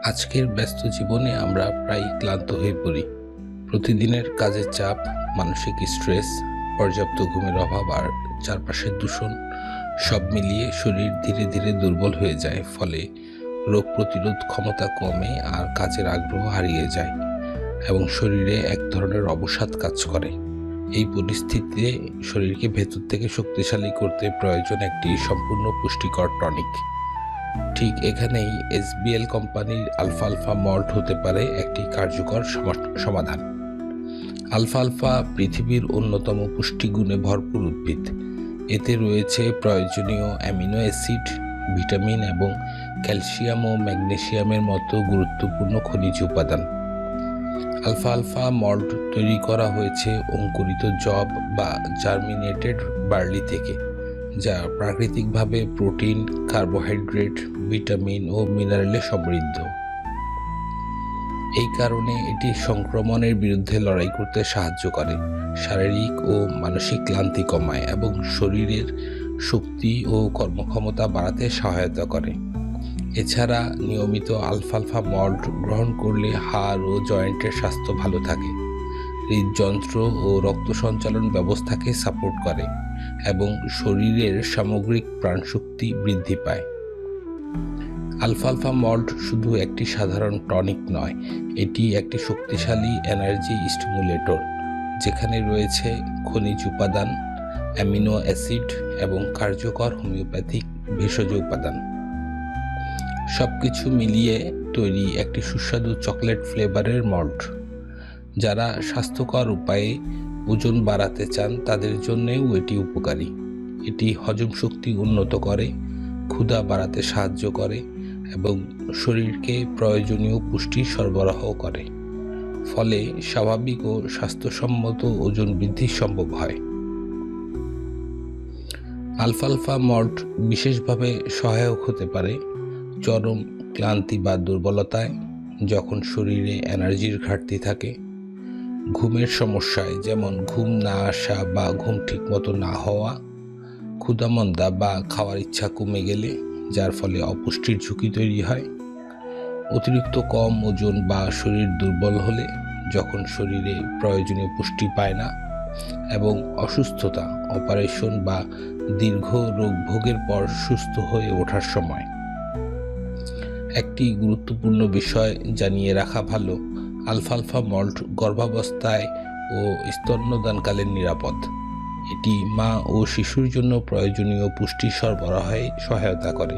আজকের ব্যস্ত জীবনে আমরা প্রায় ক্লান্ত হয়ে পড়ি। প্রতিদিনের কাজের চাপ, মানসিক স্ট্রেস, পর্যাপ্ত ঘুমের অভাব আর চারপাশের দূষণ সব মিলিয়ে শরীর ধীরে ধীরে দুর্বল হয়ে যায়। ফলে রোগ প্রতিরোধ ক্ষমতা কমে আর কাজের আগ্রহ হারিয়ে যায় এবং শরীরে এক ধরনের অবসাদ কাজ করে। এই পরিস্থিতিতে শরীরকে ভেতর থেকে শক্তিশালী করতে প্রয়োজন একটি সম্পূর্ণ পুষ্টিকর টনিক। ঠিক এখানেই এসবিএল কোম্পানির আলফালফা মল্ট হতে পারে একটি কার্যকর সমাধান। আলফালফা পৃথিবীর অন্যতম পুষ্টিগুণে ভরপুর উদ্ভিদ। এতে রয়েছে প্রয়োজনীয় অ্যামিনো অ্যাসিড, ভিটামিন এবং ক্যালসিয়াম ও ম্যাগনেসিয়ামের মতো গুরুত্বপূর্ণ খনিজ উপাদান। আলফালফা মল্ট তৈরি করা হয়েছে অঙ্কুরিত যব বা জার্মিনেটেড বার্লি থেকে, যা প্রাকৃতিকভাবে প্রোটিন, কার্বোহাইড্রেট, ভিটামিন ও মিনারেলে সমৃদ্ধ। এই কারণে এটি সংক্রমণের বিরুদ্ধে লড়াই করতে সাহায্য করে, শারীরিক ও মানসিক ক্লান্তি কমায় এবং শরীরের শক্তি ও কর্মক্ষমতা বাড়াতে সহায়তা করে। এছাড়া নিয়মিত আলফালফা মল্ট গ্রহণ করলে হাড় ও জয়েন্টের স্বাস্থ্য ভালো থাকে, হৃদযন্ত্র ও রক্ত সঞ্চালন ব্যবস্থাকে সাপোর্ট করে এবং শরীরের সামগ্রিক প্রাণশক্তি বৃদ্ধি পায়। আলফালফা মল্ট শুধু একটি সাধারণ টনিক নয়, এটি একটি শক্তিশালী এনার্জি স্টিমুলেটর, যেখানে রয়েছে খনিজ উপাদান, অ্যামিনো অ্যাসিড এবং কার্যকর হোমিওপ্যাথিক ভেষজ উপাদান। সবকিছু মিলিয়ে তৈরি একটি সুস্বাদু চকলেট ফ্লেভারের মল্ট। যারা স্বাস্থ্যকর উপায়ে ওজন বাড়াতে চান তাদের জন্যেও এটি উপকারী। এটি হজম শক্তি উন্নত করে, ক্ষুধা বাড়াতে সাহায্য করে এবং শরীরকে প্রয়োজনীয় পুষ্টি সরবরাহ করে। ফলে স্বাভাবিক ও স্বাস্থ্যসম্মত ওজন বৃদ্ধি সম্ভব হয়। আলফালফা মল্ট বিশেষভাবে সহায়ক হতে পারে চরম ক্লান্তি বা দুর্বলতায়, যখন শরীরে এনার্জির ঘাটতি থাকে, ঘুমের সমস্যায় যেমন ঘুম না আসা বা ঘুম ঠিকমতো না হওয়া, ক্ষুধামন্দা বা খাওয়ার ইচ্ছা কমে গেলে যার ফলে অপুষ্টির ঝুঁকি তৈরি হয়, অতিরিক্ত কম ওজন বা শরীর দুর্বল হলে, যখন শরীরে প্রয়োজনীয় পুষ্টি পায় না, এবং অসুস্থতা, অপারেশন বা দীর্ঘ রোগ ভোগের পর সুস্থ হয়ে ওঠার সময়। একটি গুরুত্বপূর্ণ বিষয় জানিয়ে রাখা ভালো, আলফালফা মল্ট গর্ভাবস্থায় ও স্তন্যদানকালে নিরাপদ। এটি মা ও শিশুর জন্য প্রয়োজনীয় পুষ্টি সরবরাহে সহায়তা করে।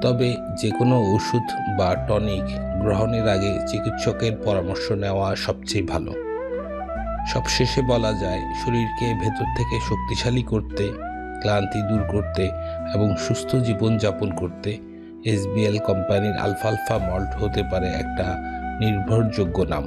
তবে যে কোনো ওষুধ বা টনিক গ্রহণের আগে চিকিৎসকের পরামর্শ নেওয়া সবচেয়ে ভালো। সবশেষে বলা যায়, শরীরকে ভেতর থেকে শক্তিশালী করতে, ক্লান্তি দূর করতে এবং সুস্থ জীবনযাপন করতে এসবিএল কোম্পানির আলফালফা মল্ট হতে পারে একটা নির্ভরযোগ্য নাম।